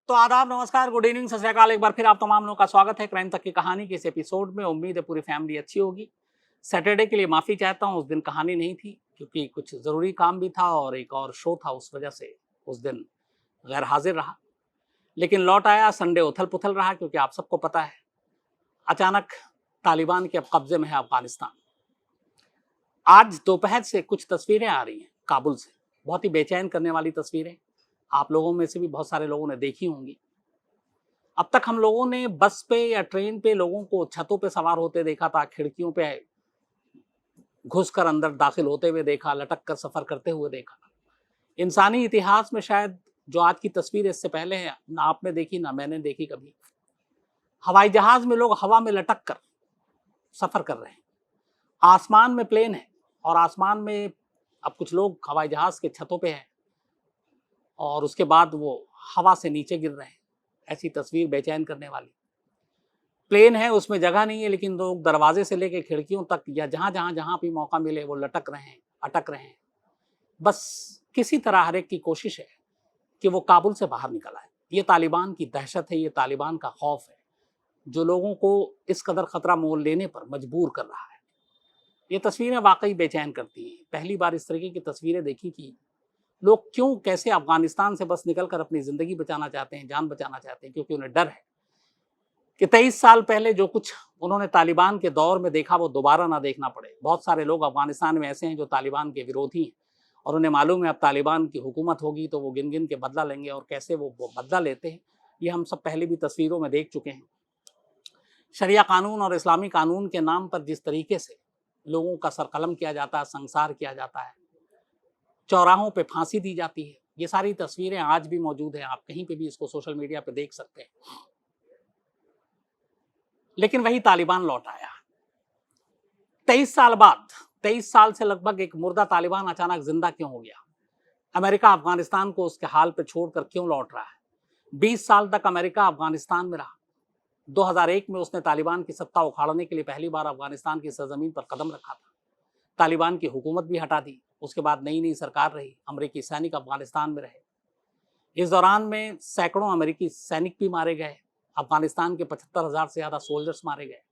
तो आदाब, नमस्कार, गुड इवनिंग, सत श्री अकाल। एक बार फिर आप तमाम लोगों का स्वागत है क्राइम तक की कहानी के इस एपिसोड में। उम्मीद है पूरी फैमिली अच्छी होगी। सैटरडे के लिए माफ़ी चाहता हूँ, उस दिन कहानी नहीं थी क्योंकि कुछ ज़रूरी काम भी था और एक और शो था, उस वजह से उस दिन गैर हाजिर रहा। लेकिन लौट आया। संडे उथल-पुथल रहा क्योंकि आप सबको पता है, अचानक तालिबान के अब कब्ज़े में है अफ़गानिस्तान। आज दोपहर से कुछ तस्वीरें आ रही हैं काबुल से, बहुत ही बेचैन करने वाली तस्वीरें। आप लोगों में से भी बहुत सारे लोगों ने देखी होंगी। अब तक हम लोगों ने बस पे या ट्रेन पे लोगों को छतों पे सवार होते देखा था, खिड़कियों पे घुसकर अंदर दाखिल होते हुए देखा, लटक कर सफर करते हुए देखा। इंसानी इतिहास में शायद जो आज की तस्वीर इससे पहले है, ना आपने देखी ना मैंने देखी कभी। हवाई जहाज में लोग हवा में लटक कर सफर कर रहे हैं, आसमान में प्लेन है और आसमान में अब कुछ लोग हवाई जहाज के छतों पे हैं और उसके बाद वो हवा से नीचे गिर रहे हैं। ऐसी तस्वीर बेचैन करने वाली। प्लेन है, उसमें जगह नहीं है, लेकिन लोग दरवाजे से लेकर खिड़कियों तक या जहाँ भी मौका मिले वो लटक रहे हैं, अटक रहे हैं। बस किसी तरह हर एक की कोशिश है कि वो काबुल से बाहर निकल आए। ये तालिबान की दहशत है, ये तालिबान का खौफ है, जो लोगों को इस कदर खतरा मोल लेने पर मजबूर कर रहा है। ये तस्वीरें वाकई बेचैन करती हैं। पहली बार इस तरीके की तस्वीरें देखी कि लोग क्यों कैसे अफगानिस्तान से बस निकलकर अपनी ज़िंदगी बचाना चाहते हैं, जान बचाना चाहते हैं, क्योंकि उन्हें डर है कि 23 साल पहले जो कुछ उन्होंने तालिबान के दौर में देखा वो दोबारा ना देखना पड़े। बहुत सारे लोग अफगानिस्तान में ऐसे हैं जो तालिबान के विरोधी हैं और उन्हें मालूम है अब तालिबान की हुकूमत होगी तो वो गिन-गिन के बदला लेंगे और कैसे वो बदला लेते हैं, ये हम सब पहले भी तस्वीरों में देख चुके हैं। शरिया कानून और इस्लामी कानून के नाम पर जिस तरीके से लोगों का सरकलम किया जाता है, संसार किया जाता है, चौराहों पे फांसी दी जाती है, ये सारी तस्वीरें आज भी मौजूद हैं। आप कहीं पे भी इसको सोशल मीडिया पे देख सकते हैं। लेकिन वही तालिबान लौट आया 23 साल बाद। 23 साल से लगभग एक मुर्दा तालिबान अचानक जिंदा क्यों हो गया? अमेरिका अफगानिस्तान को उसके हाल पे छोड़कर क्यों लौट रहा है? 20 साल तक अमेरिका अफगानिस्तान में रहा। 2001 में उसने तालिबान की सत्ता उखाड़ने के लिए पहली बार अफगानिस्तान की सरजमीन पर कदम रखा था। तालिबान की हुकूमत भी हटा दी। उसके बाद नई नई सरकार रही, अमेरिकी सैनिक अफगानिस्तान में रहे। इस दौरान में सैकड़ों अमेरिकी सैनिक भी मारे गए। अफगानिस्तान के 75,000 से ज्यादा सोल्जर्स मारे गए।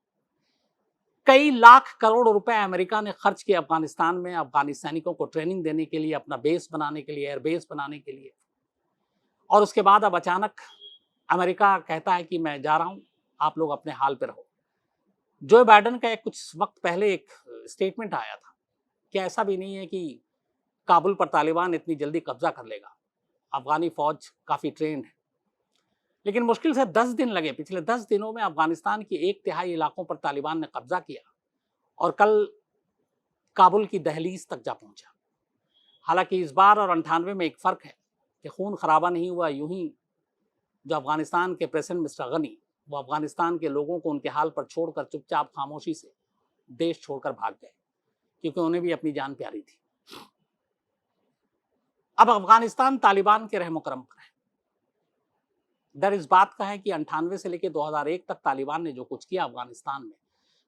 कई लाख करोड़ रुपए अमेरिका ने खर्च किए अफगानिस्तान में, अफगानी सैनिकों को ट्रेनिंग देने के लिए, अपना बेस बनाने के लिए, एयरबेस बनाने के लिए। और उसके बाद अब अचानक अमेरिका कहता है कि मैं जा रहा हूं, आप लोग अपने हाल पे रहो। जो बाइडेन का कुछ वक्त पहले एक स्टेटमेंट आया था कि ऐसा भी नहीं है कि काबुल पर तालिबान इतनी जल्दी कब्जा कर लेगा, अफगानी फौज काफी ट्रेंड है। लेकिन मुश्किल से 10 दिन लगे। पिछले 10 दिनों में अफगानिस्तान की 1/3 इलाकों पर तालिबान ने कब्जा किया और कल काबुल की दहलीज तक जा पहुंचा। हालांकि इस बार और 98 में एक फर्क है कि खून खराबा नहीं हुआ। यूं ही जो अफगानिस्तान के प्रेसिडेंट मिस्टर गनी, वो अफगानिस्तान के लोगों को उनके हाल पर छोड़कर चुपचाप खामोशी से देश छोड़कर भाग गए, क्योंकि उन्हें भी अपनी जान प्यारी थी। अब अफगानिस्तान तालिबान के रहमो करम पर है। डर इस बात का है कि 98 से लेकर 2001 तक तालिबान ने जो कुछ किया अफगानिस्तान में,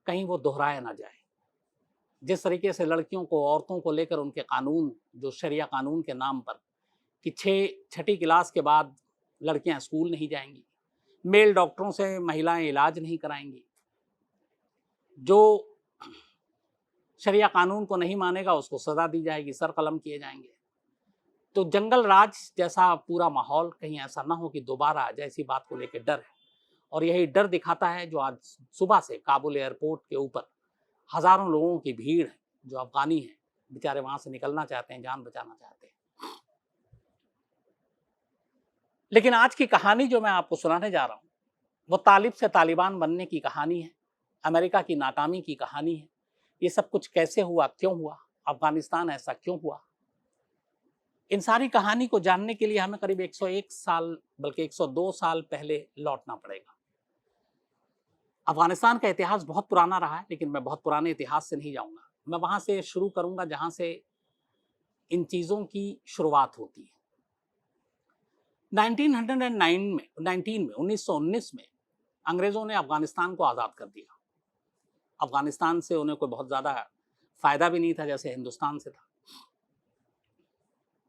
कहीं वो दोहराया ना जाए। जिस तरीके से लड़कियों को, औरतों को लेकर उनके कानून, जो शरिया कानून के नाम पर कि 6ठी क्लास के बाद लड़कियां स्कूल नहीं जाएंगी, मेल डॉक्टरों से महिलाएं इलाज नहीं कराएंगी, जो शरिया कानून को नहीं मानेगा उसको सजा दी जाएगी, सर कलम किए जाएंगे। तो जंगल राज जैसा पूरा माहौल कहीं ऐसा ना हो कि दोबारा आ जाए, ऐसी बात को लेकर डर है। और यही डर दिखाता है जो आज सुबह से काबुल एयरपोर्ट के ऊपर हजारों लोगों की भीड़ है, जो अफगानी है, बेचारे वहां से निकलना चाहते हैं, जान बचाना चाहते हैं। लेकिन आज की कहानी जो मैं आपको सुनाने जा रहा हूं, वो तालिब से तालिबान बनने की कहानी है, अमेरिका की नाकामी की कहानी है। ये सब कुछ कैसे हुआ, क्यों हुआ, अफगानिस्तान ऐसा क्यों हुआ, इन सारी कहानी को जानने के लिए हमें करीब 101 साल, बल्कि 102 साल पहले लौटना पड़ेगा। अफगानिस्तान का इतिहास बहुत पुराना रहा है, लेकिन मैं बहुत पुराने इतिहास से नहीं जाऊंगा। मैं वहां से शुरू करूंगा जहां से इन चीजों की शुरुआत होती है। 1919 में अंग्रेजों ने अफगानिस्तान को आजाद कर दिया। अफगानिस्तान से उन्हें कोई बहुत ज्यादा फायदा भी नहीं था जैसे हिंदुस्तान से था।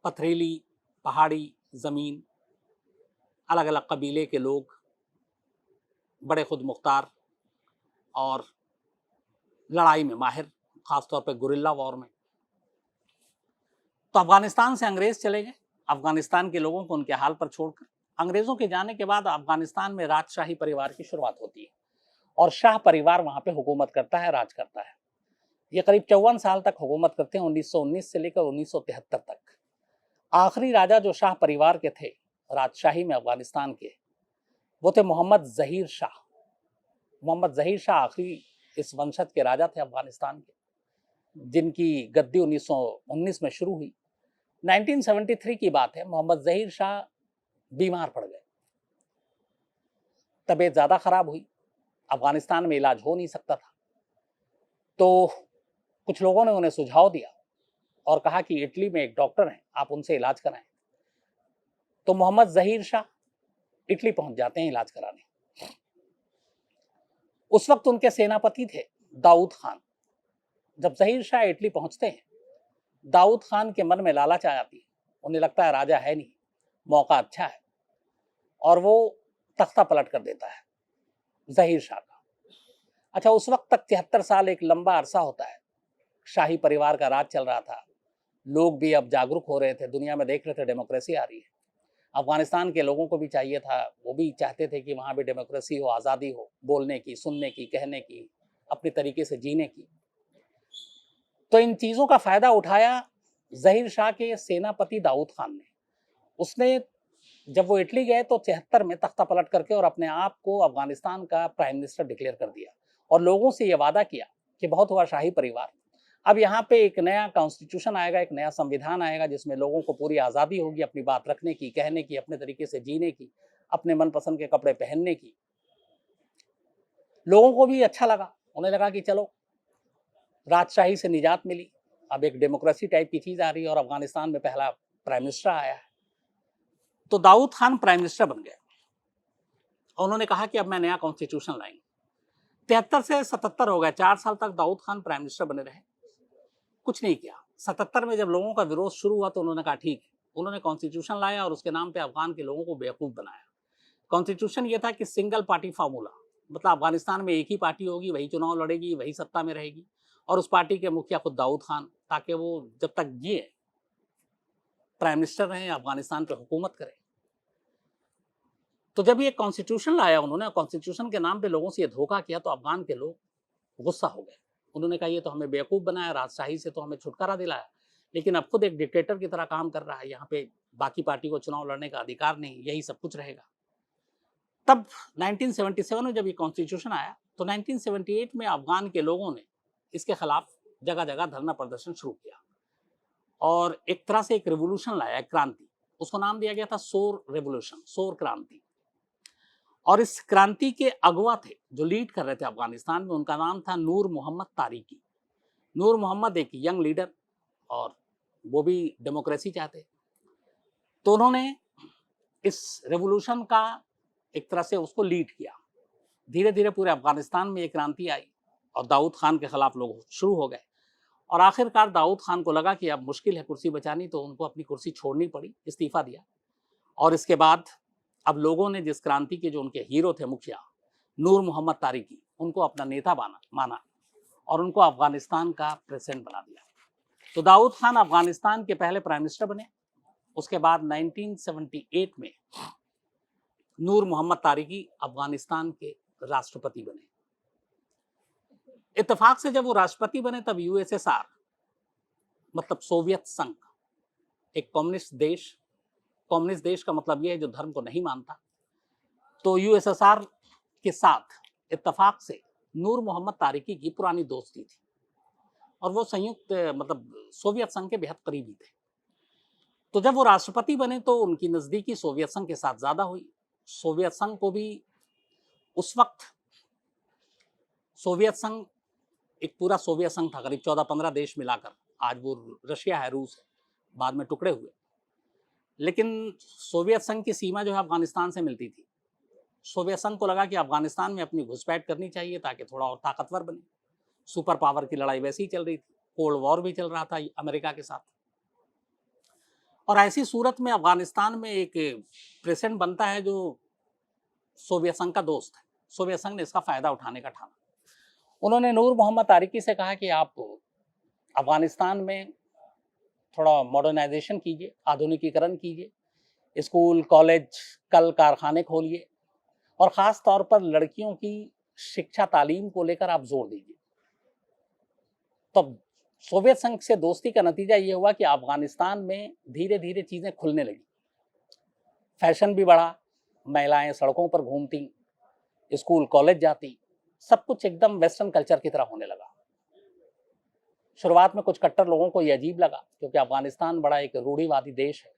पथरीली पहाड़ी जमीन, अलग अलग कबीले के लोग, बड़े खुद मुख्तार और लड़ाई में माहिर, खासतौर पर गुरिल्ला वॉर में। तो अफगानिस्तान से अंग्रेज चले गए, अफगानिस्तान के लोगों को उनके हाल पर छोड़कर। अंग्रेजों के जाने के बाद अफगानिस्तान में राजशाही परिवार की शुरुआत होती है और शाह परिवार वहां पे हुकूमत करता है, राज करता है। ये करीब 54 साल तक हुकूमत करते हैं, 1919 से लेकर 1973 तक। आखिरी राजा जो शाह परिवार के थे राजशाही में अफगानिस्तान के, वो थे मोहम्मद जहीर शाह। मोहम्मद जहीर शाह आखिरी इस वंशज के राजा थे अफगानिस्तान के, जिनकी गद्दी 1919 में शुरू हुई। 1973 की बात है, मोहम्मद जहीर शाह बीमार पड़ गए, तबीयत ज्यादा खराब हुई, अफगानिस्तान में इलाज हो नहीं सकता था। तो कुछ लोगों ने उन्हें सुझाव दिया और कहा कि इटली में एक डॉक्टर हैं, आप उनसे इलाज कराएं। तो मोहम्मद जहीर शाह इटली पहुंच जाते हैं इलाज कराने। उस वक्त उनके सेनापति थे दाऊद खान। जब जहीर शाह इटली पहुंचते हैं, दाऊद खान के मन में लालच आ जाती है, उन्हें लगता है राजा है नहीं, मौका अच्छा है, और वो तख्ता पलट कर देता है जहीर शाह का। अच्छा, उस वक्त तक 73 साल एक लंबा अरसा होता है, शाही परिवार का राज चल रहा था, लोग भी अब जागरूक हो रहे थे, दुनिया में देख रहे थे डेमोक्रेसी आ रही है। अफगानिस्तान के लोगों को भी चाहिए था, वो भी चाहते थे कि वहां भी डेमोक्रेसी हो, आज़ादी हो, बोलने की, सुनने की, कहने की, अपने तरीके से जीने की। तो इन चीज़ों का फायदा उठाया जहीर शाह के सेनापति दाऊद खान ने। उसने जब वो इटली गए तो 73 में तख्ता पलट करके और अपने आप को अफगानिस्तान का प्राइम मिनिस्टर डिक्लेयर कर दिया और लोगों से ये वादा किया कि बहुत हुआ शाही परिवार, अब यहाँ पे एक नया कॉन्स्टिट्यूशन आएगा, एक नया संविधान आएगा जिसमें लोगों को पूरी आज़ादी होगी अपनी बात रखने की, कहने की, अपने तरीके से जीने की, अपने मनपसंद के कपड़े पहनने की। लोगों को भी अच्छा लगा, उन्हें लगा कि चलो राजशाही से निजात मिली, अब एक डेमोक्रेसी टाइप की चीज आ रही है और अफगानिस्तान में पहला प्राइम मिनिस्टर आया है। तो दाऊद खान प्राइम मिनिस्टर बन गए और उन्होंने कहा कि अब मैं नया कॉन्स्टिट्यूशन लाएंगे। 73 से 77 हो गए, 4 साल तक दाऊद खान प्राइम मिनिस्टर बने रहे, कुछ नहीं किया। 77 में जब लोगों का विरोध शुरू हुआ तो उन्होंने कहा ठीक है, उन्होंने कॉन्स्टिट्यूशन लाया और उसके नाम पे अफगान के लोगों को बेवकूफ बनाया। कॉन्स्टिट्यूशन ये था कि सिंगल पार्टी फार्मूला, मतलब अफगानिस्तान में एक ही पार्टी होगी, वही चुनाव लड़ेगी, वही सत्ता में रहेगी, और उस पार्टी के मुखिया खुद दाऊद खान, ताकि वो जब तक जिए प्राइम मिनिस्टर रहे, अफगानिस्तान पे हुकूमत करें। तो जब ये कॉन्स्टिट्यूशन लाया उन्होंने, कॉन्स्टिट्यूशन के नाम पे लोगों से ये धोखा किया, तो अफगान के लोग गुस्सा हो गए। उन्होंने कहा ये तो हमें बेवकूफ बनाया, राजशाही से तो हमें छुटकारा दिलाया, लेकिन अब खुद एक डिक्टेटर की तरह काम कर रहा है, यहाँ पे बाकी पार्टी को चुनाव लड़ने का अधिकार नहीं, यही सब कुछ रहेगा। तब 1977 में जब ये कॉन्स्टिट्यूशन आया तो 1978 में अफगान के लोगों ने इसके खिलाफ जगह जगह धरना प्रदर्शन शुरू किया और एक तरह से एक रेवोल्यूशन लाया, एक क्रांति। उसको नाम दिया गया था सोर रेवोल्यूशन, सोर क्रांति। और इस क्रांति के अगवा थे, जो लीड कर रहे थे अफगानिस्तान में, उनका नाम था नूर मोहम्मद तारिकी। नूर मोहम्मद एक यंग लीडर और वो भी डेमोक्रेसी चाहते, तो उन्होंने इस रेवोल्यूशन का एक तरह से उसको लीड किया। धीरे धीरे पूरे अफगानिस्तान में एक क्रांति आई और दाऊद खान के खिलाफ लोग शुरू हो गए और आखिरकार दाऊद खान को लगा कि अब मुश्किल है कुर्सी बचानी, तो उनको अपनी कुर्सी छोड़नी पड़ी, इस्तीफा दिया। और इसके बाद अब लोगों ने जिस क्रांति के जो उनके हीरो थे मुखिया नूर मोहम्मद तारिकी, उनको अपना नेता माना और उनको अफगानिस्तान का प्रेसिडेंट बना दिया। तो दाऊद खान अफगानिस्तान के पहले प्राइम मिनिस्टर बने। उसके बाद 1978 में नूर मोहम्मद तारिकी अफगानिस्तान के राष्ट्रपति बने। इत्तेफाक से जब वो राष्ट्रपति बने तब यूएसएसआर, मतलब सोवियत संघ, एक कम्युनिस्ट देश का मतलब यह है जो धर्म को नहीं मानता, तो यूएसएसआर के साथ इत्तेफाक से नूर मोहम्मद तारिकी की पुरानी दोस्ती थी और वो संयुक्त मतलब सोवियत संघ के बेहद करीबी थे। तो जब वो राष्ट्रपति बने तो उनकी नजदीकी सोवियत संघ के साथ ज्यादा हुई। सोवियत संघ को भी उस वक्त, सोवियत संघ एक पूरा सोवियत संघ था, करीब 14-15 देश मिलाकर, आज वो रशिया है, रूस है, बाद में टुकड़े हुए, लेकिन सोवियत संघ की सीमा जो है अफगानिस्तान से मिलती थी। सोवियत संघ को लगा कि अफगानिस्तान में अपनी घुसपैठ करनी चाहिए ताकि थोड़ा और ताकतवर बने। सुपर पावर की लड़ाई वैसे ही चल रही थी, कोल्ड वॉर भी चल रहा था अमेरिका के साथ। और ऐसी सूरत में अफगानिस्तान में एक प्रेसिडेंट बनता है जो सोवियत संघ का दोस्त है। सोवियत संघ ने इसका फायदा उठाने का ठाना। उन्होंने नूर मोहम्मद तारिकी से कहा कि आप अफगानिस्तान में थोड़ा मॉडर्नाइजेशन कीजिए, आधुनिकीकरण कीजिए, स्कूल, कॉलेज, कल कारखाने खोलिए और ख़ास तौर पर लड़कियों की शिक्षा तालीम को लेकर आप जोर दीजिए। तब सोवियत संघ से दोस्ती का नतीजा ये हुआ कि अफगानिस्तान में धीरे धीरे चीज़ें खुलने लगी, फैशन भी बढ़ा, महिलाएं सड़कों पर घूमती, स्कूल कॉलेज जाती, सब कुछ एकदम वेस्टर्न कल्चर की तरह होने लगा। शुरुआत में कुछ कट्टर लोगों को ये अजीब लगा क्योंकि अफगानिस्तान बड़ा एक रूढ़िवादी देश है,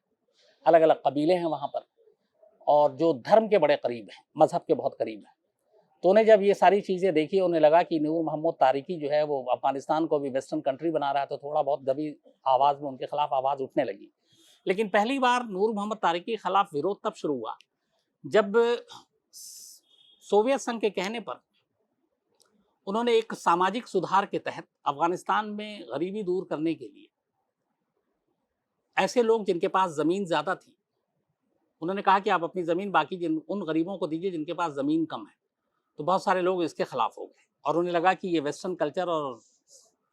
अलग अलग कबीले हैं वहाँ पर और जो धर्म के बड़े करीब हैं, मजहब के बहुत करीब हैं। तो उन्हें जब ये सारी चीज़ें देखी, उन्हें लगा कि नूर मोहम्मद तारिकी जो है वो अफगानिस्तान को भी वेस्टर्न कंट्री बना रहा है, तो थोड़ा बहुत दबी आवाज़ में उनके खिलाफ आवाज़ उठने लगी। लेकिन पहली बार नूर मोहम्मद तारिकी के खिलाफ विरोध तब शुरू हुआ जब सोवियत संघ के कहने पर उन्होंने एक सामाजिक सुधार के तहत अफगानिस्तान में गरीबी दूर करने के लिए ऐसे लोग जिनके पास ज़मीन ज़्यादा थी, उन्होंने कहा कि आप अपनी ज़मीन बाकी उन गरीबों को दीजिए जिनके पास ज़मीन कम है। तो बहुत सारे लोग इसके खिलाफ हो गए और उन्हें लगा कि ये वेस्टर्न कल्चर और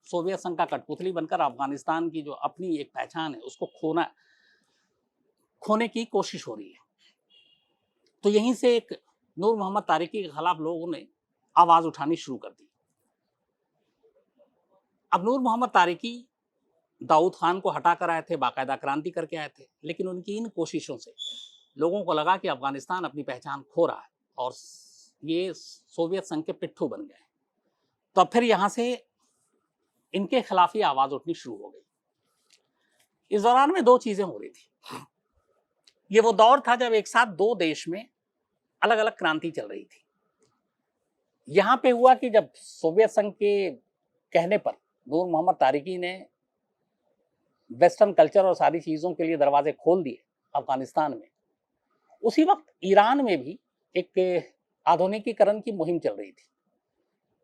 सोवियत संघ का कठपुतली बनकर अफगानिस्तान की जो अपनी एक पहचान है उसको खोने की कोशिश हो रही है। तो यहीं से एक नूर मोहम्मद तारिकी के खिलाफ लोगों ने आवाज़ उठानी शुरू कर दी। अब नूर मोहम्मद तारिकी दाऊद खान को हटा कर आए थे, बाकायदा क्रांति करके आए थे, लेकिन उनकी इन कोशिशों से लोगों को लगा कि अफगानिस्तान अपनी पहचान खो रहा है और ये सोवियत संघ के पिट्ठू बन गए। तो अब फिर यहाँ से इनके खिलाफ ही आवाज़ उठनी शुरू हो गई। इस दौरान में दो चीज़ें हो रही थी। ये वो दौर था जब एक साथ दो देश में अलग अलग क्रांति चल रही थी। यहाँ पे हुआ कि जब सोवियत संघ के कहने पर नूर मोहम्मद तारिकी ने वेस्टर्न कल्चर और सारी चीज़ों के लिए दरवाजे खोल दिए अफगानिस्तान में, उसी वक्त ईरान में भी एक आधुनिकीकरण की मुहिम चल रही थी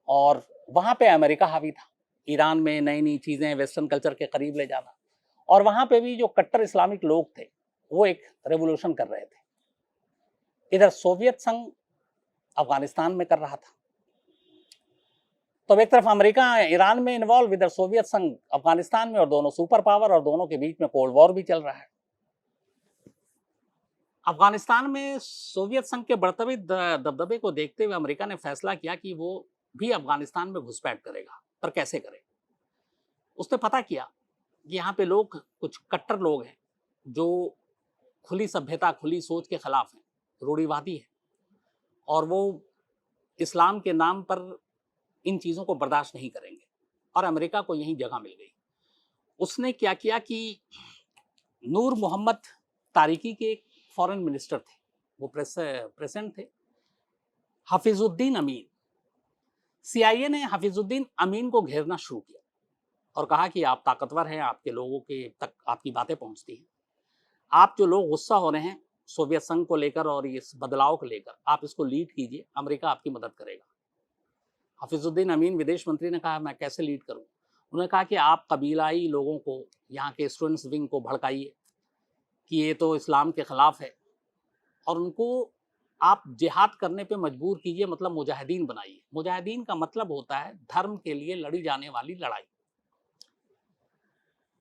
और वहाँ पे अमेरिका हावी था। ईरान में नई नई चीज़ें वेस्टर्न कल्चर के करीब ले जाना, और वहाँ पे भी जो कट्टर इस्लामिक लोग थे वो एक रेवोल्यूशन कर रहे थे। इधर सोवियत संघ अफगानिस्तान में कर रहा था, तो एक तरफ अमेरिका ईरान में इन्वॉल्व, इधर सोवियत संघ अफगानिस्तान में, और दोनों सुपर पावर और दोनों के बीच में कोल्ड वॉर भी चल रहा है। अफगानिस्तान में सोवियत संघ के बढ़ते दबदबे को देखते हुए अमेरिका ने फैसला किया कि वो भी अफगानिस्तान में घुसपैठ करेगा, पर कैसे करे। उसने पता किया कि यहाँ पे लोग, कुछ कट्टर लोग हैं जो खुली सभ्यता, खुली सोच के खिलाफ हैं, रूढ़िवादी है, और वो इस्लाम के नाम पर इन चीज़ों को बर्दाश्त नहीं करेंगे, और अमेरिका को यही जगह मिल गई। उसने क्या किया कि नूर मोहम्मद तारिकी के एक फॉरेन मिनिस्टर थे, वो प्रेसिडेंट थे, हफीजुद्दीन अमीन। CIA ने हफीजुद्दीन अमीन को घेरना शुरू किया और कहा कि आप ताकतवर हैं, आपके लोगों के तक आपकी बातें पहुंचती हैं, आप जो लोग गुस्सा हो रहे हैं सोवियत संघ को लेकर और इस बदलाव को लेकर, आप इसको लीड कीजिए, अमेरिका आपकी मदद करेगा। हफीजुद्दीन अमीन विदेश मंत्री ने कहा, मैं कैसे लीड करूं? उन्होंने कहा कि आप कबीलाई लोगों को, यहाँ के स्टूडेंट्स विंग को भड़काइए कि ये तो इस्लाम के खिलाफ है, और उनको आप जिहाद करने पे मजबूर कीजिए, मतलब मुजाहिदीन बनाइए। मुजाहिदीन का मतलब होता है धर्म के लिए लड़ी जाने वाली लड़ाई।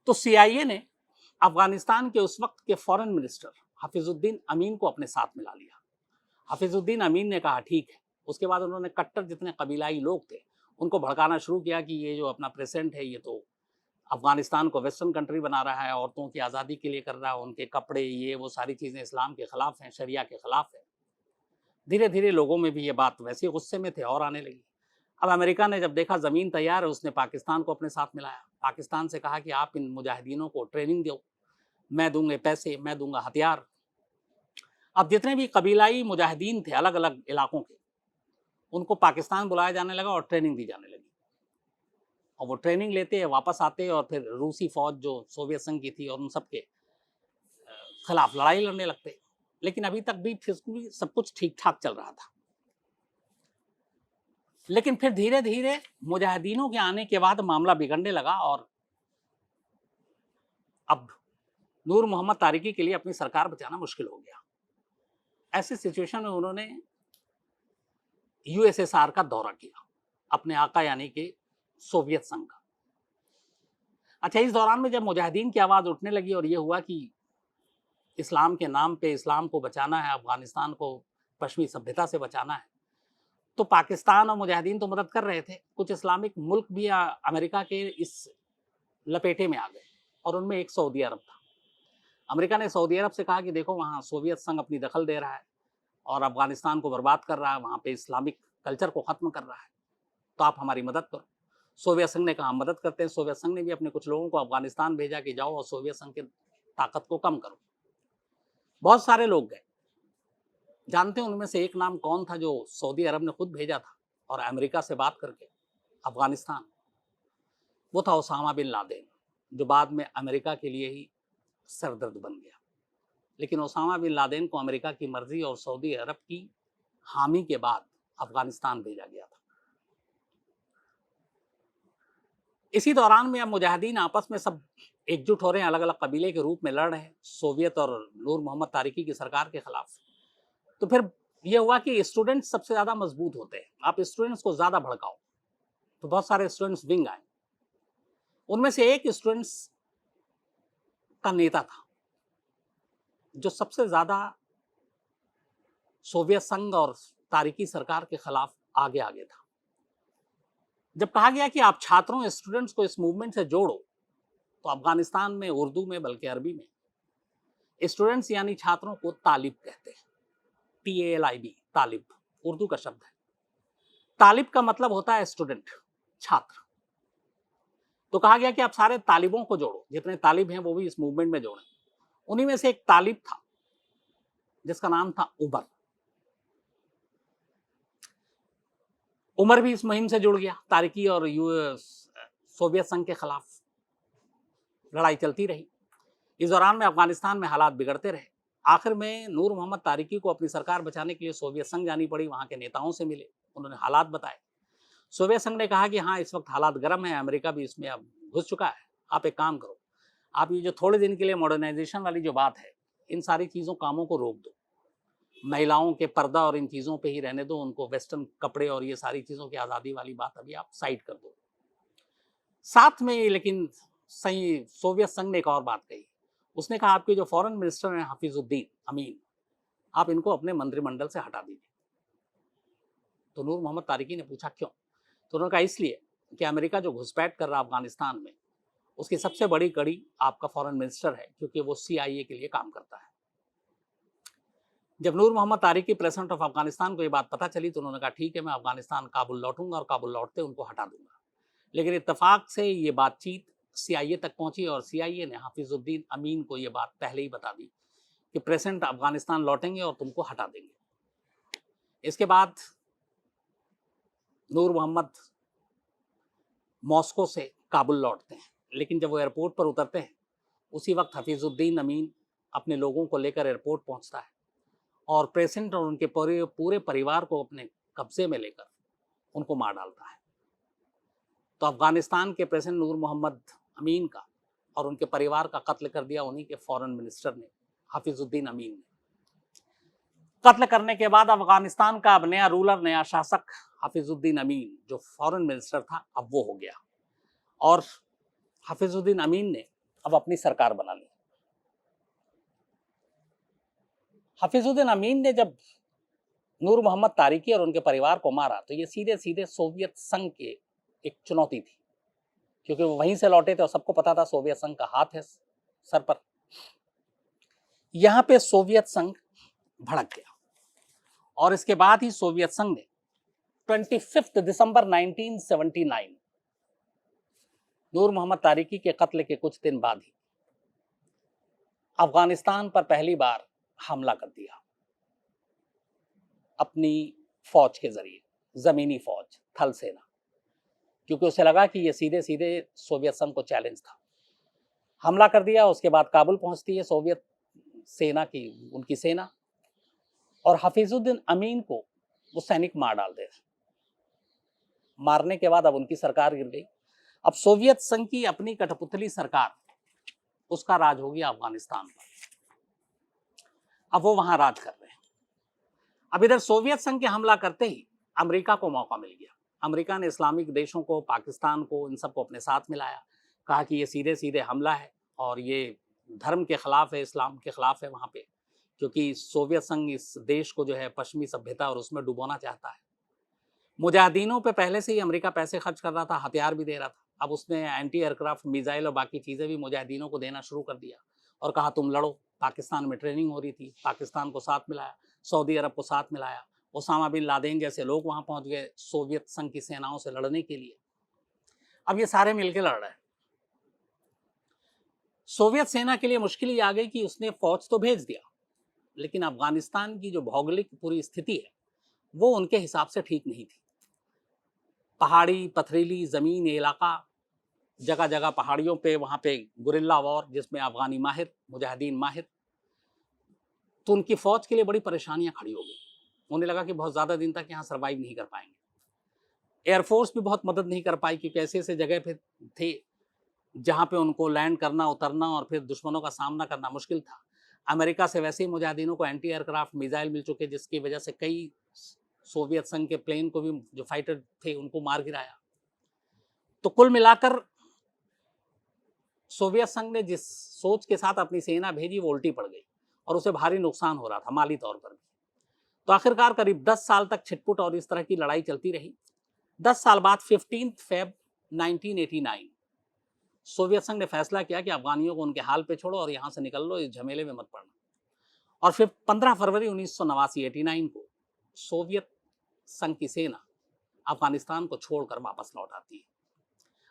तो CIA ने अफगानिस्तान के उस वक्त के फॉरेन मिनिस्टर हफीजुद्दीन अमीन को अपने साथ मिला लिया। हफीजुद्दीन अमीन ने कहा ठीक है। उसके बाद उन्होंने कट्टर जितने कबीलाई लोग थे उनको भड़काना शुरू किया कि ये जो अपना प्रेसिडेंट है ये तो अफगानिस्तान को वेस्टर्न कंट्री बना रहा है, औरतों की आज़ादी के लिए कर रहा है, उनके कपड़े, ये वो सारी चीज़ें इस्लाम के खिलाफ हैं, शरिया के खिलाफ है। धीरे धीरे लोगों में भी ये बात, वैसे गुस्से में थे, और आने लगी। अब अमेरिका ने जब देखा ज़मीन तैयार है, उसने पाकिस्तान को अपने साथ मिलाया। पाकिस्तान से कहा कि आप इन मुजाहिदीनों को ट्रेनिंग दो, मैं दूंगा पैसे, मैं दूंगा हथियार। अब जितने भी कबीलाई मुजाहिदीन थे अलग अलग इलाकों के, उनको पाकिस्तान बुलाया जाने लगा और ट्रेनिंग दी जाने लगी, और वो ट्रेनिंग लेते, वापस आते और फिर रूसी फौज जो सोवियत संघ की थी और उन सब के खिलाफ लड़ाई लड़ने लगते। लेकिन अभी तक भी फिर सब कुछ ठीक ठाक चल रहा था। लेकिन फिर धीरे धीरे मुजाहिदीनों के आने के बाद मामला बिगड़ने लगा, और अब नूर मोहम्मद तारिकी के लिए अपनी सरकार बचाना मुश्किल हो गया। ऐसी सिचुएशन में उन्होंने यूएसएसआर का दौरा किया, अपने आका यानी कि सोवियत संघ का। अच्छा, इस दौरान में जब मुजाहिदीन की आवाज उठने लगी और ये हुआ कि इस्लाम के नाम पे इस्लाम को बचाना है, अफगानिस्तान को पश्चिमी सभ्यता से बचाना है, तो पाकिस्तान और मुजाहिदीन तो मदद कर रहे थे, कुछ इस्लामिक मुल्क भी अमेरिका के इस लपेटे में आ गए और उनमें एक सऊदी अरब था। अमेरिका ने सऊदी अरब से कहा कि देखो वहाँ सोवियत संघ अपनी दखल दे रहा है और अफगानिस्तान को बर्बाद कर रहा है, वहाँ पे इस्लामिक कल्चर को ख़त्म कर रहा है, तो आप हमारी मदद करो। सोवियत संघ ने कहा हम मदद करते हैं। सोवियत संघ ने भी अपने कुछ लोगों को अफगानिस्तान भेजा कि जाओ और सोवियत संघ की ताकत को कम करो। बहुत सारे लोग गए। जानते हैं उनमें से एक नाम कौन था जो सऊदी अरब ने खुद भेजा था और अमेरिका से बात करके अफगानिस्तान? वो था ओसामा बिन लादेन, जो बाद में अमेरिका के लिए ही सरदर्द बन गया। लेकिन ओसामा बिन लादेन को अमेरिका की मर्जी और सऊदी अरब की हामी के बाद अफगानिस्तान भेजा गया था। इसी दौरान में अब मुजाहिदीन आपस में सब एकजुट हो रहे हैं, अलग अलग कबीले के रूप में लड़ रहे हैं सोवियत और नूर मोहम्मद तारिकी की सरकार के खिलाफ। तो फिर यह हुआ कि स्टूडेंट्स सबसे ज्यादा मजबूत होते हैं, आप स्टूडेंट्स को ज्यादा भड़काओ, तो बहुत सारे स्टूडेंट्स विंग आए। उनमें से एक स्टूडेंट्स का नेता था जो सबसे ज्यादा सोवियत संघ और तारिकी सरकार के खिलाफ आगे आगे था। जब कहा गया कि आप छात्रों स्टूडेंट्स को इस मूवमेंट से जोड़ो, तो अफगानिस्तान में उर्दू में बल्कि अरबी में स्टूडेंट्स यानी छात्रों को तालिब कहते हैं, TALIB, तालिब उर्दू का शब्द है। तालिब का मतलब होता है स्टूडेंट, छात्र। तो कहा गया कि आप सारे तालिबों को जोड़ो, जितने तालिब हैं वो भी इस मूवमेंट में जोड़ें। उन्हीं में से एक तालिब था जिसका नाम था उमर। उमर भी इस मुहिम से जुड़ गया। तारिकी और सोवियत संघ के खिलाफ लड़ाई चलती रही। इस दौरान में अफगानिस्तान में हालात बिगड़ते रहे। आखिर में नूर मोहम्मद तारिकी को अपनी सरकार बचाने के लिए सोवियत संघ जानी पड़ी। वहां के नेताओं से मिले, उन्होंने हालात बताए। सोवियत संघ ने कहा कि हाँ, इस वक्त हालात गर्म है, अमेरिका भी इसमें अब घुस चुका है, आप एक काम करो, आप ये जो थोड़े दिन के लिए मॉडर्नाइजेशन वाली जो बात है, इन सारी चीज़ों कामों को रोक दो, महिलाओं के पर्दा और इन चीज़ों पे ही रहने दो, उनको वेस्टर्न कपड़े और ये सारी चीज़ों की आज़ादी वाली बात अभी आप साइड कर दो। साथ में लेकिन सही सोवियत संघ ने एक और बात कही। उसने कहा आपके जो फॉरेन मिनिस्टर हैं हफीजुद्दीन अमीन, आप इनको अपने मंत्रिमंडल से हटा दीजिए। तो नूर मोहम्मद तारिकी ने पूछा क्यों? तो उन्होंने कहा इसलिए कि अमेरिका जो घुसपैठ कर रहा अफगानिस्तान में, उसकी सबसे बड़ी कड़ी आपका फॉरेन मिनिस्टर है, क्योंकि वो CIA के लिए काम करता है। जब नूर मोहम्मद तारिकी प्रेसिडेंट ऑफ अफगानिस्तान को ये बात पता चली तो उन्होंने कहा ठीक है, मैं अफगानिस्तान काबुल लौटूंगा और काबुल लौटते उनको हटा दूंगा। लेकिन इत्तेफाक से ये बातचीत CIA तक पहुंची और CIA ने हफीजुद्दीन अमीन को ये बात पहले ही बता दी कि प्रेसिडेंट अफगानिस्तान लौटेंगे और तुमको हटा देंगे। इसके बाद नूर मोहम्मद मॉस्को से काबुल लौटते हैं, लेकिन जब वो एयरपोर्ट पर उतरते हैं उसी वक्त हफीजुद्दीन अमीन अपने लोगों को लेकर एयरपोर्ट पहुंचता है और प्रेसिडेंट और उनके पूरे परिवार को अपने कब्जे में लेकर उनको मार डालता है। तो अफगानिस्तान के प्रेसिडेंट नूर मोहम्मद अमीन का और उनके परिवार का कत्ल कर दिया उन्हीं के फॉरेन मिनिस्टर ने, हफीजुद्दीन अमीन ने। कत्ल करने के बाद अफगानिस्तान का अब नया रूलर, नया शासक हफीजुद्दीन अमीन, जो फॉरेन मिनिस्टर था, अब वो हो गया और हफीजुद्दीन अमीन ने अब अपनी सरकार बना ली। हफीजुद्दीन अमीन ने जब नूर मोहम्मद तारिकी और उनके परिवार को मारा तो ये सीधे सीधे सोवियत संघ के एक चुनौती थी, क्योंकि वो वहीं से लौटे थे और सबको पता था सोवियत संघ का हाथ है सर पर। यहां पे सोवियत संघ भड़क गया और इसके बाद ही सोवियत संघ ने 25 दिसंबर 1979 नूर मोहम्मद तारिकी के कत्ल के कुछ दिन बाद ही अफगानिस्तान पर पहली बार हमला कर दिया अपनी फौज के जरिए, जमीनी फौज, थल सेना, क्योंकि उसे लगा कि ये सीधे सीधे सोवियत संघ को चैलेंज था। हमला कर दिया। उसके बाद काबुल पहुंचती है सोवियत सेना की, उनकी सेना, और हफीजुद्दीन अमीन को वो सैनिक मार डालते थे। मारने के बाद अब उनकी सरकार गिर गई। अब सोवियत संघ की अपनी कठपुतली सरकार उसका राज हो गया अफगानिस्तान पर। अब वो वहां राज कर रहे हैं। अब इधर सोवियत संघ के हमला करते ही अमेरिका को मौका मिल गया। अमेरिका ने इस्लामिक देशों को, पाकिस्तान को, इन सबको अपने साथ मिलाया, कहा कि ये सीधे सीधे हमला है और ये धर्म के खिलाफ है, इस्लाम के खिलाफ है वहां पे, क्योंकि सोवियत संघ इस देश को जो है पश्चिमी सभ्यता और उसमें डुबोना चाहता है। मुजाहिदीनों पे पहले से ही अमेरिका पैसे खर्च कर रहा था, हथियार भी दे रहा था। अब उसने एंटी एयरक्राफ्ट मिसाइल और बाकी चीज़ें भी मुजाहिदीनों को देना शुरू कर दिया और कहा तुम लड़ो। पाकिस्तान में ट्रेनिंग हो रही थी, पाकिस्तान को साथ मिलाया, सऊदी अरब को साथ मिलाया, ओसामा बिन लादेन जैसे लोग वहां पहुंच गए सोवियत संघ की सेनाओं से लड़ने के लिए। अब ये सारे मिलकर लड़ रहे हैं। सोवियत सेना के लिए मुश्किल ये आ गई कि उसने फौज तो भेज दिया, लेकिन अफगानिस्तान की जो भौगोलिक पूरी स्थिति है वो उनके हिसाब से ठीक नहीं थी। पहाड़ी पथरीली जमीन, ये इलाका, जगह जगह पहाड़ियों पे वहां पे गुरिल्ला वॉर जिसमें अफगानी माहिर, मुजाहिदीन माहिर, तो उनकी फौज के लिए बड़ी परेशानियां खड़ी हो गई। उन्हें लगा कि बहुत ज्यादा दिन तक यहाँ सर्वाइव नहीं कर पाएंगे। एयरफोर्स भी बहुत मदद नहीं कर पाई क्योंकि ऐसे ऐसे जगह पे थे जहां पे उनको लैंड करना, उतरना और फिर दुश्मनों का सामना करना मुश्किल था। अमेरिका से वैसे ही मुजाहिदीनों को एंटी एयरक्राफ्ट मिसाइल मिल चुके, जिसकी वजह से कई सोवियत संघ के प्लेन को भी, जो फाइटर थे, उनको मार गिराया। तो कुल मिलाकर सोवियत संघ ने जिस सोच के साथ अपनी सेना भेजी वो उल्टी पड़ गई और उसे भारी नुकसान हो रहा था माली तौर पर भी। तो आखिरकार करीब 10 साल तक छिटपुट और इस तरह की लड़ाई चलती रही। 10 साल बाद 15 फेब 1989 सोवियत संघ ने फैसला किया कि अफगानियों को उनके हाल पे छोड़ो और यहां से निकल लो, इस झमेले में मत पड़ना। और फिर 15 फरवरी 1989 को सोवियत संघ की सेना अफगानिस्तान को छोड़कर वापस लौट आती है।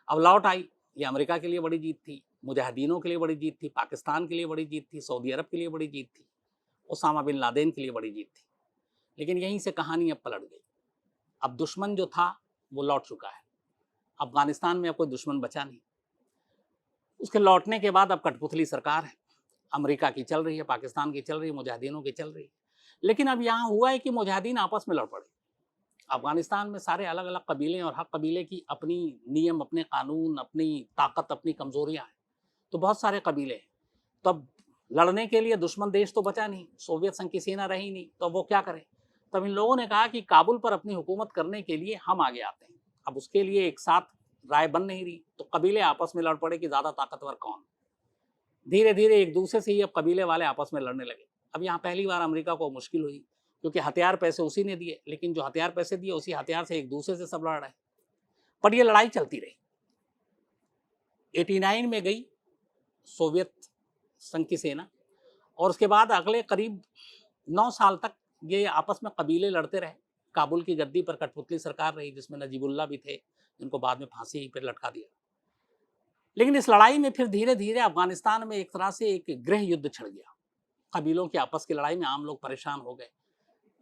अब लौट आई, ये अमेरिका के लिए बड़ी जीत थी, मुजाहिदीनों के लिए बड़ी जीत थी, पाकिस्तान के लिए बड़ी जीत थी, सऊदी अरब के लिए बड़ी जीत थी, ओसामा बिन लादेन के लिए बड़ी जीत थी। लेकिन यहीं से कहानी अब पलट गई। अब दुश्मन जो था वो लौट चुका है। अफगानिस्तान में अब कोई दुश्मन बचा नहीं। उसके लौटने के बाद अब कठपुतली सरकार है, अमेरिका की चल रही है, पाकिस्तान की चल रही है, मुजाहिदीनों की चल रही है। लेकिन अब यहाँ हुआ है कि मुजाहिदीन आपस में लड़ पड़े। अफगानिस्तान में सारे अलग अलग कबीले और हर कबीले की अपनी नियम, अपने कानून, अपनी ताकत, अपनी कमजोरियां हैं। तो बहुत सारे कबीले हैं। तो अब लड़ने के लिए दुश्मन देश तो बचा नहीं, सोवियत संघ की सेना रही नहीं, तो वो क्या करें। तब इन लोगों ने कहा कि काबुल पर अपनी हुकूमत करने के लिए हम आगे आते हैं। अब उसके लिए एक साथ राय बन नहीं रही, तो कबीले आपस में लड़ पड़े कि ज्यादा ताकतवर कौन। धीरे धीरे एक दूसरे से ही अब कबीले वाले आपस में लड़ने लगे। अब यहाँ पहली बार अमेरिका को मुश्किल हुई क्योंकि हथियार पैसे उसी ने दिए, लेकिन जो हथियार पैसे दिए उसी हथियार से एक दूसरे से सब लड़ रहे। पर ये लड़ाई चलती रही। 89 में गई सोवियत संघ की सेना और उसके बाद अगले करीब 9 साल तक ये आपस में कबीले लड़ते रहे। काबुल की गद्दी पर कठपुतली सरकार रही जिसमें नजीबुल्ला भी थे, जिनको बाद में फांसी पर लटका दिया। लेकिन इस लड़ाई में फिर धीरे धीरे अफगानिस्तान में एक तरह से एक गृह युद्ध छिड़ गया। कबीलों की आपस की लड़ाई में आम लोग परेशान हो गए।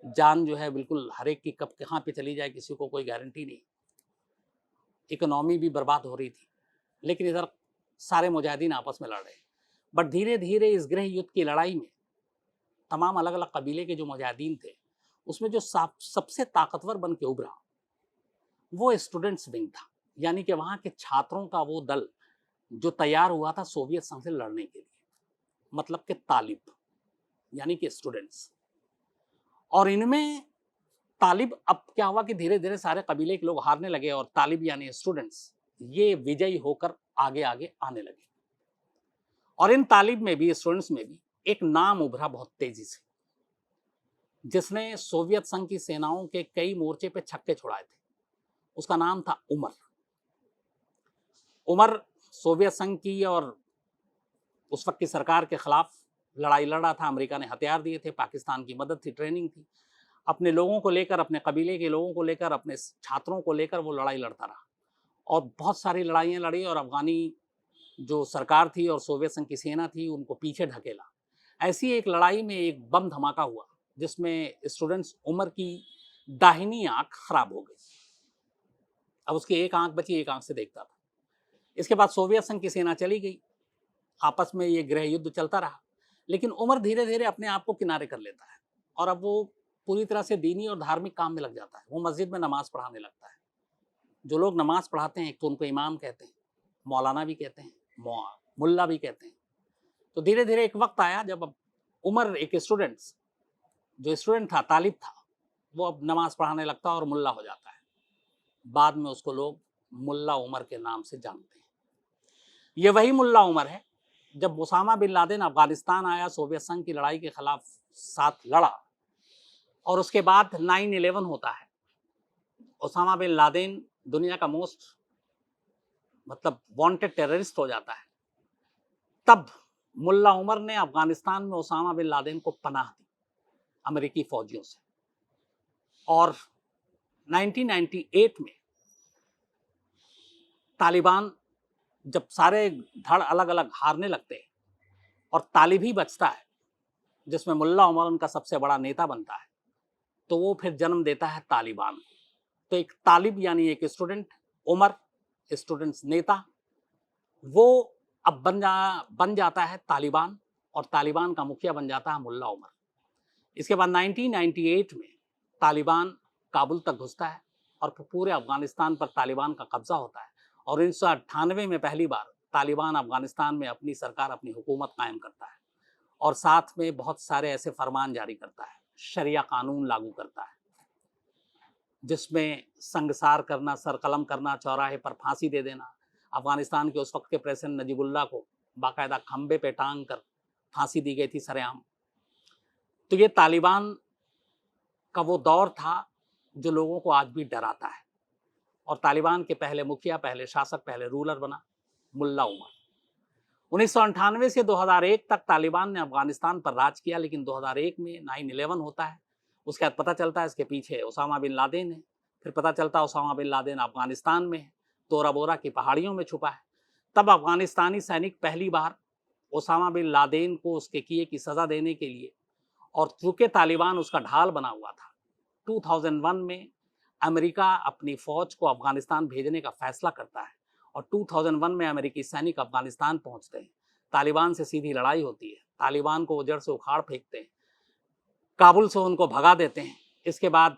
जान जो है बिल्कुल हर एक की कब कहाँ पे चली जाए किसी को कोई गारंटी नहीं। इकोनॉमी भी बर्बाद हो रही थी। लेकिन इधर सारे मुजाहिदीन आपस में लड़ रहे। बट धीरे धीरे इस गृह युद्ध की लड़ाई में तमाम अलग अलग कबीले के जो मुजाहिदीन थे, उसमें जो सबसे ताकतवर बन के उभरा वो स्टूडेंट्स विंग था। यानी कि वहाँ के छात्रों का वो दल जो तैयार हुआ था सोवियत संघ से लड़ने के लिए, मतलब के तालिब यानी कि स्टूडेंट्स। और इनमें तालिब, अब क्या हुआ कि धीरे धीरे सारे कबीले के लोग हारने लगे और तालिब यानी स्टूडेंट्स ये विजयी होकर आगे आगे आने लगे। और इन तालिब में भी, स्टूडेंट्स में भी एक नाम उभरा बहुत तेजी से, जिसने सोवियत संघ की सेनाओं के कई मोर्चे पे छक्के छुड़ाए थे। उसका नाम था उमर। उमर सोवियत संघ की और उस वक्त की सरकार के खिलाफ लड़ाई लड़ रहा था। अमेरिका ने हथियार दिए थे, पाकिस्तान की मदद थी, ट्रेनिंग थी। अपने लोगों को लेकर, अपने कबीले के लोगों को लेकर, अपने छात्रों को लेकर वो लड़ाई लड़ता रहा और बहुत सारी लड़ाइयाँ लड़ी और अफगानी जो सरकार थी और सोवियत संघ की सेना थी उनको पीछे ढकेला। ऐसी एक लड़ाई में एक बम धमाका हुआ जिसमें स्टूडेंट्स उमर की दाहिनी आंख खराब हो गई। अब उसकी एक आंख बची, एक आंख से देखता था। इसके बाद सोवियत संघ की सेना चली गई, आपस में ये गृह युद्ध चलता रहा। लेकिन उमर धीरे धीरे अपने आप को किनारे कर लेता है और अब वो पूरी तरह से दीनी और धार्मिक काम में लग जाता है। वो मस्जिद में नमाज पढ़ाने लगता है। जो लोग नमाज पढ़ाते हैं एक तो उनको इमाम कहते हैं, मौलाना भी कहते हैं, मुल्ला भी कहते हैं। तो धीरे धीरे एक वक्त आया जब अब उमर एक जो स्टूडेंट था, तालिब था, वो अब नमाज पढ़ाने लगता और मुल्ला हो जाता है। बाद में उसको लोग मुल्ला उमर के नाम से जानते हैं। ये वही मुल्ला उमर है जब ओसामा बिन लादेन अफगानिस्तान आया, सोवियत संघ की लड़ाई के खिलाफ साथ लड़ा, और उसके बाद 9/11 होता है। ओसामा बिन लादेन दुनिया का मोस्ट वांटेड टेररिस्ट हो जाता है। तब मुल्ला उमर ने अफगानिस्तान में ओसामा बिन लादेन को पनाह दी अमेरिकी फौजियों से, और 1998 में तालिबान जब सारे धड़ अलग अलग हारने लगते हैं और तालिब ही बचता है जिसमें मुल्ला उमर उनका सबसे बड़ा नेता बनता है, तो वो फिर जन्म देता है तालिबान। तो एक तालिब यानी एक स्टूडेंट, उमर स्टूडेंट्स नेता, वो अब बन जाता है तालिबान, और तालिबान का मुखिया बन जाता है मुल्ला उमर। इसके बाद 1998 में तालिबान काबुल तक घुसता है और पूरे अफगानिस्तान पर तालिबान का कब्जा होता है, और 1998 में पहली बार तालिबान अफगानिस्तान में अपनी सरकार, अपनी हुकूमत कायम करता है, और साथ में बहुत सारे ऐसे फरमान जारी करता है, शरिया कानून लागू करता है, जिसमें संगसार करना, सरकलम करना, चौराहे पर फांसी दे देना। अफगानिस्तान के उस वक्त के प्रेसिडेंट नजीबुल्लाह को बाकायदा खंबे पे टांग कर फांसी दी गई थी सरेआम। तो ये तालिबान का वो दौर था जो लोगों को आज भी डराता है, और तालिबान के पहले मुखिया, पहले शासक, पहले रूलर बना मुल्ला उमर। 1998 से 2001 तक तालिबान ने अफगानिस्तान पर राज किया, लेकिन 2001 में 9/11 होता है। उसके बाद पता चलता है इसके पीछे ओसामा बिन लादेन है। फिर पता चलता है ओसामा बिन लादेन अफगानिस्तान में है, तोरा बोरा की पहाड़ियों में छुपा है। तब अफगानिस्तानी सैनिक पहली बार ओसामा बिन लादेन को उसके किए की सज़ा देने के लिए, और चूंकि तालिबान उसका ढाल बना हुआ था, 2001 में अमेरिका अपनी फौज को अफगानिस्तान भेजने का फैसला करता है, और 2001 में अमेरिकी सैनिक अफगानिस्तान पहुंचते हैं। तालिबान से सीधी लड़ाई होती है, तालिबान को वो जड़ से उखाड़ फेंकते हैं, काबुल से उनको भगा देते हैं। इसके बाद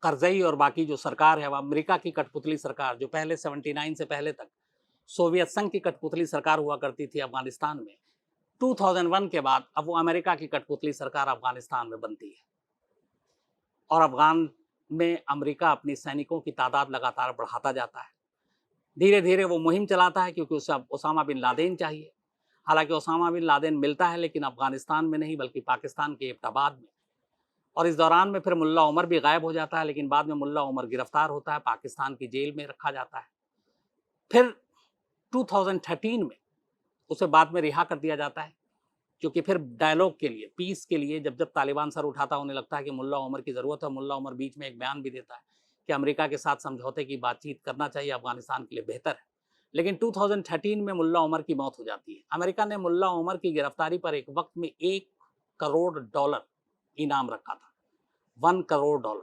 करजई और बाकी जो सरकार है, वह अमेरिका की कठपुतली सरकार, जो पहले 79 से पहले तक सोवियत संघ की कठपुतली सरकार हुआ करती थी अफगानिस्तान में, 2001 के बाद अब वो अमेरिका की कठपुतली सरकार अफगानिस्तान में बनती है, और अफगान में अमेरिका अपनी सैनिकों की तादाद लगातार बढ़ाता जाता है। धीरे धीरे वो मुहिम चलाता है, क्योंकि उसे ओसामा बिन लादेन चाहिए। हालांकि ओसामा बिन लादेन मिलता है, लेकिन अफगानिस्तान में नहीं बल्कि पाकिस्तान के एबटाबाद में, और इस दौरान में फिर मुल्ला उमर भी गायब हो जाता है। लेकिन बाद में मुल्ला उमर गिरफ्तार होता है, पाकिस्तान की जेल में रखा जाता है। फिर 2013 में उसे बाद में रिहा कर दिया जाता है, क्योंकि फिर डायलॉग के लिए, पीस के लिए जब तालिबान सर उठाता, उन्हें लगता है कि मुल्ला उमर की ज़रूरत है। मुल्ला उमर बीच में एक बयान भी देता है कि अमेरिका के साथ समझौते की बातचीत करना चाहिए, अफगानिस्तान के लिए बेहतर है। लेकिन 2013 में मुल्ला उमर की मौत हो जाती है। अमेरिका ने मुल्ला उमर की गिरफ्तारी पर एक वक्त में $1 करोड़ इनाम रखा था, $1 करोड़।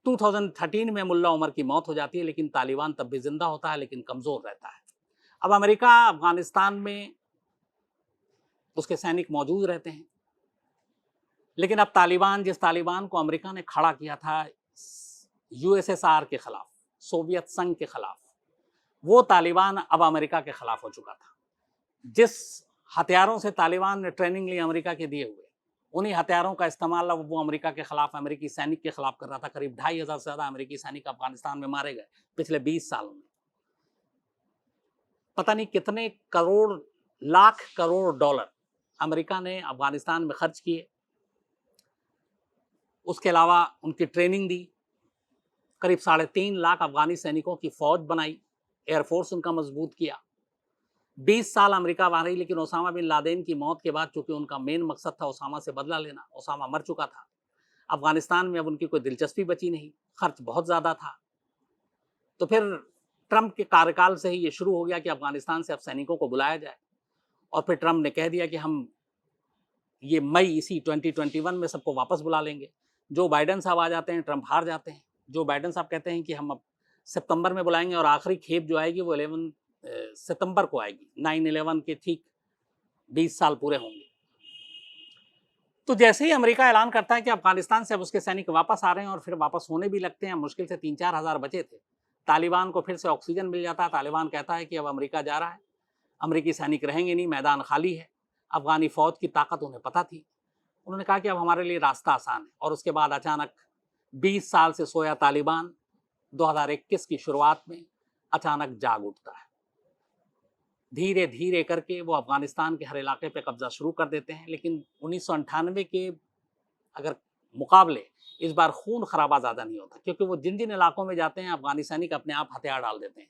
2013 में मुल्ला उमर की मौत हो जाती है, लेकिन तालिबान तब भी जिंदा होता है, लेकिन कमज़ोर रहता है। अब अमेरिका अफगानिस्तान में उसके सैनिक मौजूद रहते हैं, लेकिन अब जिस तालिबान को अमेरिका ने खड़ा किया था यूएसएसआर के खिलाफ, सोवियत संघ के खिलाफ, वो तालिबान अब अमेरिका के खिलाफ हो चुका था। जिस हथियारों से तालिबान ने ट्रेनिंग ली अमेरिका के दिए हुए, उन्हीं हथियारों का इस्तेमाल अब वो अमेरिका के खिलाफ, अमेरिकी सैनिक के खिलाफ कर रहा था। करीब 2,500 से ज़्यादा अमेरिकी सैनिक अफगानिस्तान में मारे गए पिछले 20 सालों में। पता नहीं कितने लाख करोड़ डॉलर अमेरिका ने अफगानिस्तान में खर्च किए। उसके अलावा उनकी ट्रेनिंग दी, करीब 3.5 लाख अफगानी सैनिकों की फौज बनाई, एयरफोर्स उनका मजबूत किया। 20 साल अमेरिका वहां रही, लेकिन ओसामा बिन लादेन की मौत के बाद, चूंकि उनका मेन मकसद था ओसामा से बदला लेना, ओसामा मर चुका था, अफगानिस्तान में अब उनकी कोई दिलचस्पी बची नहीं, खर्च बहुत ज़्यादा था। तो फिर ट्रंप के कार्यकाल से ही ये शुरू हो गया कि अफगानिस्तान से अब सैनिकों को बुलाया जाए, और फिर ट्रंप ने कह दिया कि हम ये मई इसी 2021 में सबको वापस बुला लेंगे। जो बाइडन साहब आ जाते हैं, ट्रंप हार जाते हैं। जो बाइडन साहब कहते हैं कि हम अब सितंबर में बुलाएंगे, और आखिरी खेप जो आएगी वो 11 सितंबर को आएगी, 9/11 के ठीक 20 साल पूरे होंगे। तो जैसे ही अमेरिका ऐलान करता है कि अफगानिस्तान से अब उसके सैनिक वापस आ रहे हैं, और फिर वापस होने भी लगते हैं, मुश्किल से 3-4 हज़ार बचे थे, तालिबान को फिर से ऑक्सीजन मिल जाता है। तालिबान कहता है कि अब अमेरिका जा रहा है, अमेरिकी सैनिक रहेंगे नहीं, मैदान खाली है। अफगानी फ़ौज की ताकत उन्हें पता थी। उन्होंने कहा कि अब हमारे लिए रास्ता आसान है। और उसके बाद अचानक 20 साल से सोया तालिबान 2021 की शुरुआत में अचानक जाग उठता है। धीरे धीरे करके वो अफगानिस्तान के हर इलाके पे कब्जा शुरू कर देते हैं। लेकिन 1998 के अगर मुकाबले इस बार खून खराबा ज़्यादा नहीं होता, क्योंकि वो जिन जिन इलाकों में जाते हैं अफगानी सैनिक अपने आप हथियार डाल देते हैं।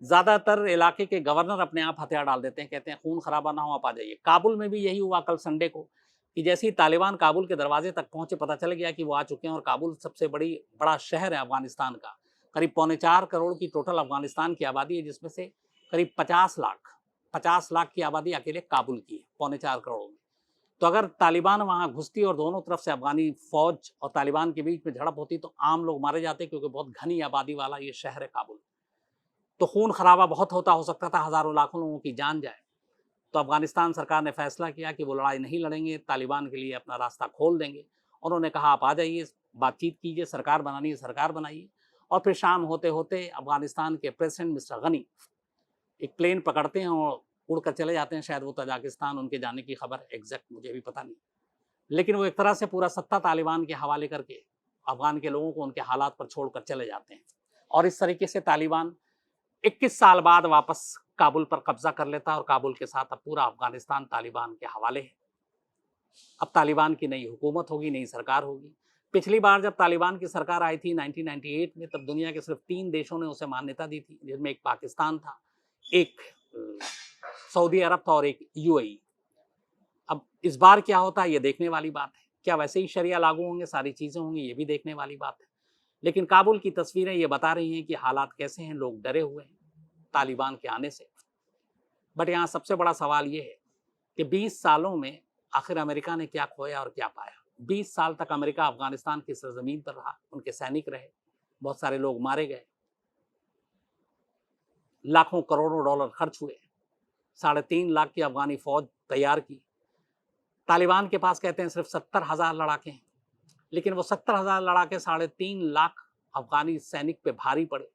ज़्यादातर इलाके के गवर्नर अपने आप हथियार डाल देते हैं, कहते हैं खून खराबा ना हो, आप आ जाइए। काबुल में भी यही हुआ कल संडे को, कि जैसे ही तालिबान काबुल के दरवाजे तक पहुंचे, पता चल गया कि वो आ चुके हैं। और काबुल सबसे बड़ा शहर है अफगानिस्तान का, करीब 3.25 करोड़ की टोटल अफगानिस्तान की आबादी है, जिसमें से करीब 50 लाख की आबादी अकेले काबुल की है, 3.25 करोड़ में। तो अगर तालिबान वहां घुसती और दोनों तरफ से अफगानी फौज और तालिबान के बीच में झड़प होती, तो आम लोग मारे जाते, क्योंकि बहुत घनी आबादी वाला ये शहर है काबुल। तो खून खराबा बहुत हो सकता था, हजारों लाखों लोगों की जान जाए। तो अफगानिस्तान सरकार ने फैसला किया कि वो लड़ाई नहीं लड़ेंगे, तालिबान के लिए अपना रास्ता खोल देंगे। उन्होंने कहा आप आ जाइए, बातचीत कीजिए, सरकार बनानी है सरकार बनाइए। और फिर शाम होते होते अफगानिस्तान के प्रेसिडेंट मिस्टर गनी एक प्लेन पकड़ते हैं और उड़कर चले जाते हैं। शायद वो तजाकिस्तान, उनके जाने की खबर एग्जैक्ट मुझे भी पता नहीं। लेकिन वो एक तरह से पूरा सत्ता तालिबान के हवाले करके अफगान के लोगों को उनके हालात पर छोड़कर चले जाते हैं। और इस तरीके से तालिबान 21 साल बाद वापस काबुल पर कब्जा कर लेता है। और काबुल के साथ अब पूरा अफगानिस्तान तालिबान के हवाले है। अब तालिबान की नई हुकूमत होगी, नई सरकार होगी। पिछली बार जब तालिबान की सरकार आई थी 1998 में, तब दुनिया के सिर्फ 3 देशों ने उसे मान्यता दी थी, जिनमें एक पाकिस्तान था, एक सऊदी अरब था और एक यूएई। अब इस बार क्या होता है ये देखने वाली बात है। क्या वैसे ही शरिया लागू होंगे, सारी चीज़ें होंगी, ये भी देखने वाली बात है। लेकिन काबुल की तस्वीरें ये बता रही हैं कि हालात कैसे हैं, लोग डरे हुए हैं तालिबान के आने से। बट यहाँ सबसे बड़ा सवाल ये है कि 20 सालों में आखिर अमेरिका ने क्या खोया और क्या पाया। 20 साल तक अमेरिका अफगानिस्तान की सरजमीन पर रहा, उनके सैनिक रहे, बहुत सारे लोग मारे गए, लाखों करोड़ों डॉलर खर्च हुए, 3.5 लाख की अफगानी फौज तैयार की। तालिबान के पास कहते हैं सिर्फ 70,000 लड़ाके हैं, लेकिन वो 70,000 लड़ाके 3.5 लाख अफगानी सैनिक पे भारी पड़े।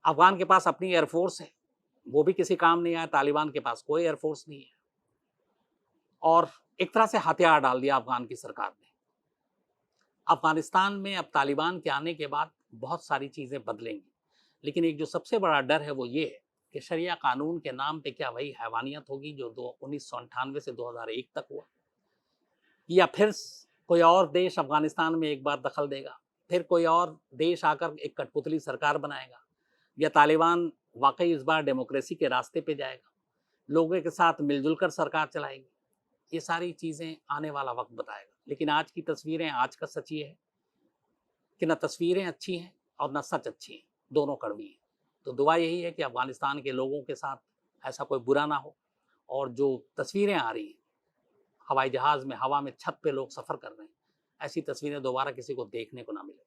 अफगान के पास अपनी एयरफोर्स है, वो भी किसी काम नहीं आया। तालिबान के पास कोई एयरफोर्स नहीं है। और एक तरह से हथियार डाल दिया अफगान की सरकार ने। अफगानिस्तान में अब तालिबान के आने के बाद बहुत सारी चीज़ें बदलेंगी, लेकिन एक जो सबसे बड़ा डर है वो ये है कि शरिया कानून के नाम पे क्या वही हैवानियत होगी जो 1998 से 2001 तक हुआ, या फिर कोई और देश अफगानिस्तान में एक बार दखल देगा, फिर कोई और देश आकर एक कठपुतली सरकार बनाएगा, या तालिबान वाकई इस बार डेमोक्रेसी के रास्ते पे जाएगा, लोगों के साथ मिलजुल कर सरकार चलाएगी। ये सारी चीज़ें आने वाला वक्त बताएगा। लेकिन आज की तस्वीरें, आज का सच ये है कि न तस्वीरें अच्छी हैं और न सच अच्छी हैं, दोनों कड़वी हैं। तो दुआ यही है कि अफगानिस्तान के लोगों के साथ ऐसा कोई बुरा ना हो, और जो तस्वीरें आ रही हैं हवाई जहाज़ में, हवा में, छत पे लोग सफ़र कर रहे हैं, ऐसी तस्वीरें दोबारा किसी को देखने को ना मिले।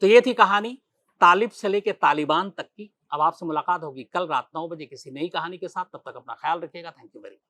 तो ये थी कहानी तालिब से लेके तालिबान तक की। अब आपसे मुलाकात होगी कल रात 9 बजे किसी नई कहानी के साथ। तब तक अपना ख्याल रखिएगा। Thank you very much.